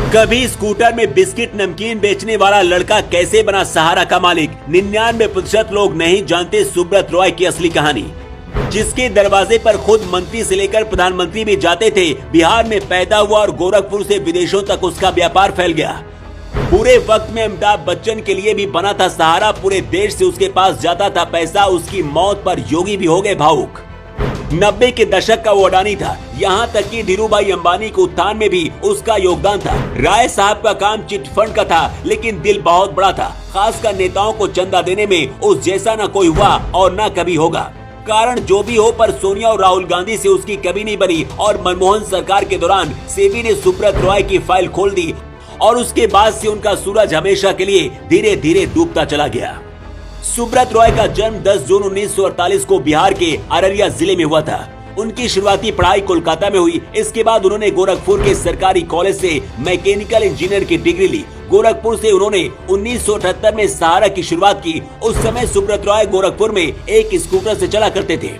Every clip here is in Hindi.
कभी स्कूटर में बिस्किट नमकीन बेचने वाला लड़का कैसे बना सहारा का मालिक, 99% लोग नहीं जानते सुब्रत रॉय की असली कहानी। जिसके दरवाजे पर खुद मंत्री से लेकर प्रधानमंत्री भी जाते थे, बिहार में पैदा हुआ और गोरखपुर से विदेशों तक उसका व्यापार फैल गया। पूरे वक्त में अमिताभ बच्चन के लिए भी बना था सहारा, पूरे देश से उसके पास जाता था पैसा। उसकी मौत पर योगी भी हो गए भावुक। 90 के दशक का वो अडानी था, यहाँ तक कि धीरूभाई अंबानी के उत्थान में भी उसका योगदान था। राय साहब का काम चिट फंड का था, लेकिन दिल बहुत बड़ा था। खासकर नेताओं को चंदा देने में उस जैसा न कोई हुआ और न कभी होगा। कारण जो भी हो, पर सोनिया और राहुल गांधी से उसकी कभी नहीं बनी और मनमोहन सरकार के दौरान सेबी ने सुब्रत रॉय की फाइल खोल दी और उसके बाद से उनका सूरज हमेशा के लिए धीरे धीरे डूबता चला गया। सुब्रत रॉय का जन्म 10 जून 1948 को बिहार के अररिया जिले में हुआ था। उनकी शुरुआती पढ़ाई कोलकाता में हुई। इसके बाद उन्होंने गोरखपुर के सरकारी कॉलेज से मैकेनिकल इंजीनियर की डिग्री ली। गोरखपुर से उन्होंने 1978 में सहारा की शुरुआत की। उस समय सुब्रत रॉय गोरखपुर में एक स्कूटर से चला करते थे।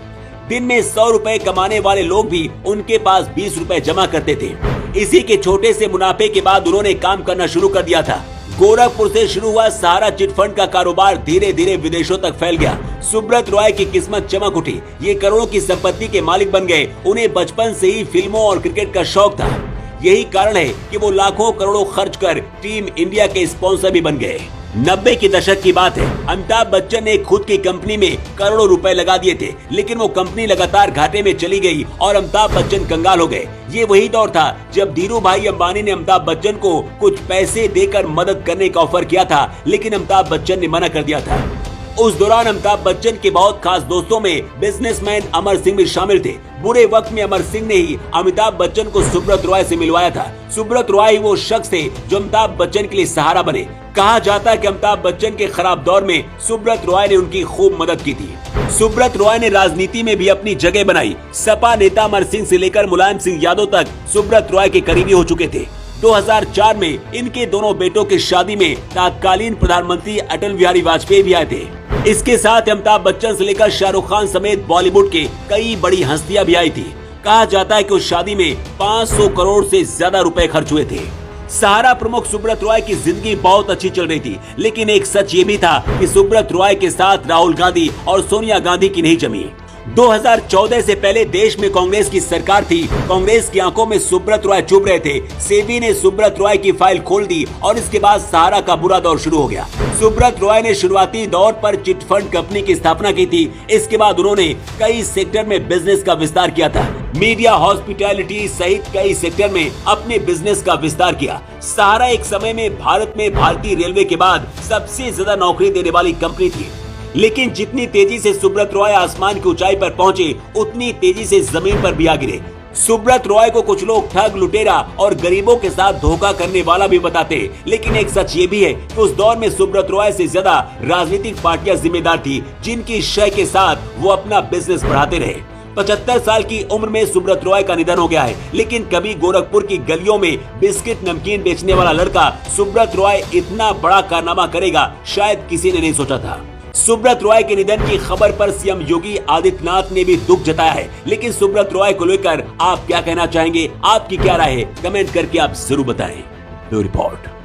दिन में 100 रुपए कमाने वाले लोग भी उनके पास 20 रुपए जमा करते थे। इसी के छोटे से मुनाफे के बाद उन्होंने काम करना शुरू कर दिया था। गोरखपुर से शुरू हुआ सहारा चिटफंड का कारोबार धीरे धीरे विदेशों तक फैल गया। सुब्रत रॉय की किस्मत चमक उठी। ये करोड़ों की संपत्ति के मालिक बन गए। उन्हें बचपन से ही फिल्मों और क्रिकेट का शौक था। यही कारण है कि वो लाखों करोड़ों खर्च कर टीम इंडिया के स्पॉन्सर भी बन गए। 90 के दशक की बात है। अमिताभ बच्चन ने खुद की कंपनी में करोड़ों रुपए लगा दिए थे, लेकिन वो कंपनी लगातार घाटे में चली गई और अमिताभ बच्चन कंगाल हो गए। ये वही दौर था जब धीरूभाई अंबानी ने अमिताभ बच्चन को कुछ पैसे देकर मदद करने का ऑफर किया था, लेकिन अमिताभ बच्चन ने मना कर दिया था। उस दौरान अमिताभ बच्चन के बहुत खास दोस्तों में बिजनेसमैन अमर सिंह भी शामिल थे। बुरे वक्त में अमर सिंह ने ही अमिताभ बच्चन को सुब्रत रॉय से मिलवाया था। सुब्रत रॉय वो शख्स थे जो अमिताभ बच्चन के लिए सहारा बने। कहा जाता है कि अमिताभ बच्चन के खराब दौर में सुब्रत रॉय ने उनकी खूब मदद की थी। सुब्रत रॉय ने राजनीति में भी अपनी जगह बनाई। सपा नेता अमर सिंह से लेकर मुलायम सिंह यादव तक सुब्रत रॉय के करीबी हो चुके थे। 2004 में इनके दोनों बेटों की शादी में तत्कालीन प्रधानमंत्री अटल बिहारी वाजपेयी भी आए थे। इसके साथ अमिताभ बच्चन से लेकर शाहरुख खान समेत बॉलीवुड के कई बड़ी हस्तियां भी आई थी। कहा जाता है कि उस शादी में 500 करोड़ से ज्यादा रुपए खर्च हुए थे। सहारा प्रमुख सुब्रत रॉय की जिंदगी बहुत अच्छी चल रही थी, लेकिन एक सच ये भी था कि सुब्रत रॉय के साथ राहुल गांधी और सोनिया गांधी की नहीं जमी। 2014 से पहले देश में कांग्रेस की सरकार थी। कांग्रेस की आंखों में सुब्रत रॉय चुभ रहे थे। सेबी ने सुब्रत रॉय की फाइल खोल दी और इसके बाद सहारा का बुरा दौर शुरू हो गया। सुब्रत रॉय ने शुरुआती दौर पर चिटफंड कंपनी की स्थापना की थी। इसके बाद उन्होंने कई सेक्टर में बिजनेस का विस्तार किया था। मीडिया, हॉस्पिटैलिटी सहित कई सेक्टर में अपने बिजनेस का विस्तार किया। सहारा एक समय में भारत में भारतीय रेलवे के बाद सबसे ज्यादा नौकरी देने वाली कंपनी थी। लेकिन जितनी तेजी से सुब्रत रॉय आसमान की ऊंचाई पर पहुंचे, उतनी तेजी से जमीन पर भी आ गिरे। सुब्रत रॉय को कुछ लोग ठग, लुटेरा और गरीबों के साथ धोखा करने वाला भी बताते, लेकिन एक सच ये भी है कि उस दौर में सुब्रत रॉय से ज्यादा राजनीतिक पार्टियां जिम्मेदार थी, जिनकी शय के साथ वो अपना बिजनेस बढ़ाते रहे। 75 साल की उम्र में सुब्रत रॉय का निधन हो गया है, लेकिन कभी गोरखपुर की गलियों में बिस्किट नमकीन बेचने वाला लड़का सुब्रत रॉय इतना बड़ा कारनामा करेगा, शायद किसी ने नहीं सोचा था। सुब्रत रॉय के निधन की खबर पर सीएम योगी आदित्यनाथ ने भी दुख जताया है, लेकिन सुब्रत रॉय को लेकर आप क्या कहना चाहेंगे? आपकी क्या राय है? कमेंट करके आप जरूर बताएं। Bureau report.